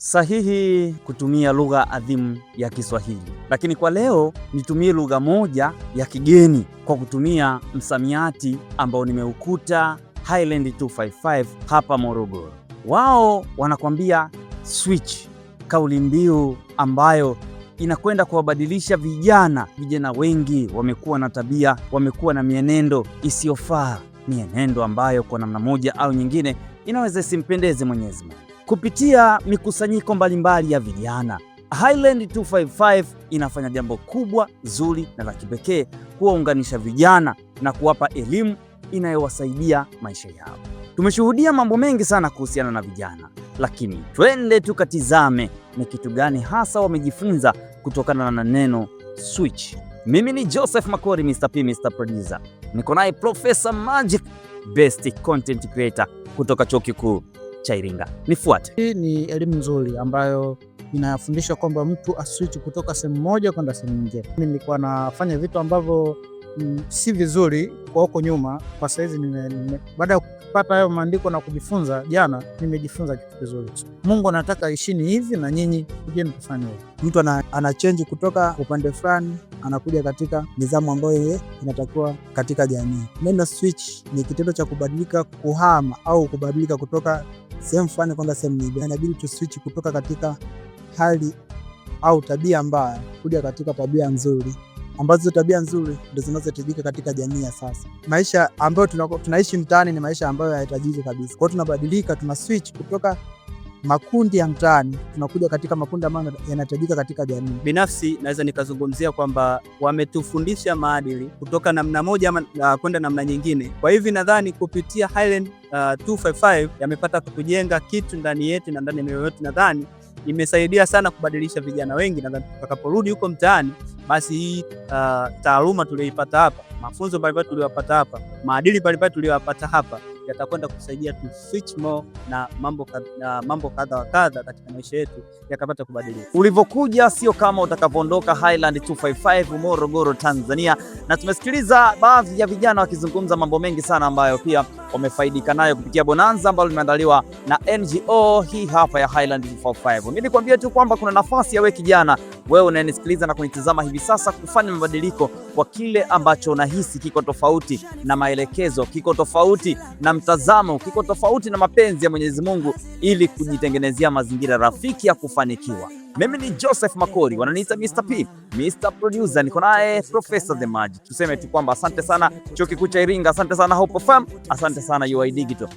sahihi kutumia lugha adhimu ya Kiswahili, lakini kwa leo nitumie lugha moja ya kigeni kwa kutumia msamiati ambao nimeukuta Highland 255 hapa Morogoro. Wao wanakwambia switch, kauli mbiu ambayo inakwenda kuwabadilisha vijana. Vijana wengi wamekuwa na tabia, wamekuwa na mienendo isiyofaa, mienendo ambayo kwa namna moja au nyingine inaweza isimpendeze Mwenyezi Mungu. Kupitia mikusanyiko mbalimbali ya vijana, Highland 255 inafanya jambo kubwa, zuri na la kipekee, kuwaunganisha vijana na kuwapa elimu inayowasaidia maisha yao. Tumeshuhudia mambo mengi sana kuhusiana na vijana, lakini twende tukatizame ni kitu gani hasa wamejifunza kutokana na neno switch. Mimi ni Joseph Makori, Mr. P, Mr. Producer. Niko naye Professor Magic, best content creator kutoka Chuo Kikuu cha Iringa. Nifuate. Hii ni elimu nzuri ambayo inafundisha kwamba mtu aswitch kutoka sehemu moja kwenda sehemu nyingine. Mimi nilikuwa nafanya vitu ambavyo si vizuri kwa huko nyuma. Kwa sasa hizi baada ya kupata hayo maandiko na kujifunza jana, nimejifunza kitu kizuri. Mungu anataka ishini hivi na nyinyi kujeni kufanya hivi. Mtu ana change kutoka upande fulani anakuja katika nidhamu ambayo inatakiwa katika jamii. Neno switch ni kitendo cha kubadilika, kuhama au kubadilika kutoka sehemu fulani kwenda sehemu nyingine. Inabidi tu switch kutoka katika hali au tabia mbaya kuja katika tabia nzuri, ambazo tabia nzuri ndio zinazohitajika katika jamii ya sasa. Maisha ambayo tunaishi mtaani ni maisha ambayo hayahitajiki kabisa. Kwa hiyo tunabadilika, tuna switch kutoka makundi ya mtaani tunakuja katika makundi ambayo yanahitajika katika jamii. Binafsi naweza nikazungumzia kwamba wametufundisha maadili kutoka namna moja kwenda namna nyingine. Kwa hivyo nadhani kupitia Highland 255 yamepata kutujenga kitu ndani yetu na ndani ya mioyo yetu. Nadhani imesaidia sana kubadilisha vijana wengi. Nadhani tutakaporudi huko mtaani, basi hii taaluma tuliyoipata hapa, mafunzo mbalimbali tuliyopata hapa, maadili mbalimbali tuliyopata hapa yatakwenda kusaidia tu switch more na mambo kadha wa kadha katika maisha yetu yakapata kubadilika. Ulivyokuja sio kama utakavyoondoka. Highland 255 Morogoro, Tanzania, na tumesikiliza baadhi ya vijana wakizungumza mambo mengi sana ambayo pia wamefaidika nayo kupitia bonanza ambalo limeandaliwa na NGO hii hapa ya Highland 255. Mimi nikwambia tu kwamba kuna nafasi ya wewe kijana, wewe unanisikiliza na kunitazama hivi sasa, kufanya mabadiliko kwa kile ambacho unahisi kiko tofauti na maelekezo, kiko tofauti na mtazamo, kiko tofauti na mapenzi ya Mwenyezi Mungu, ili kujitengenezea mazingira rafiki ya kufanikiwa. Mimi ni Joseph Makori, wananiita Mr. P, Mr. Producer. Niko naye Professor The Magic. Tuseme tu kwamba asante sana Chuo Kikuu cha Iringa, asante sana Hope FM, asante sana UoI Digital.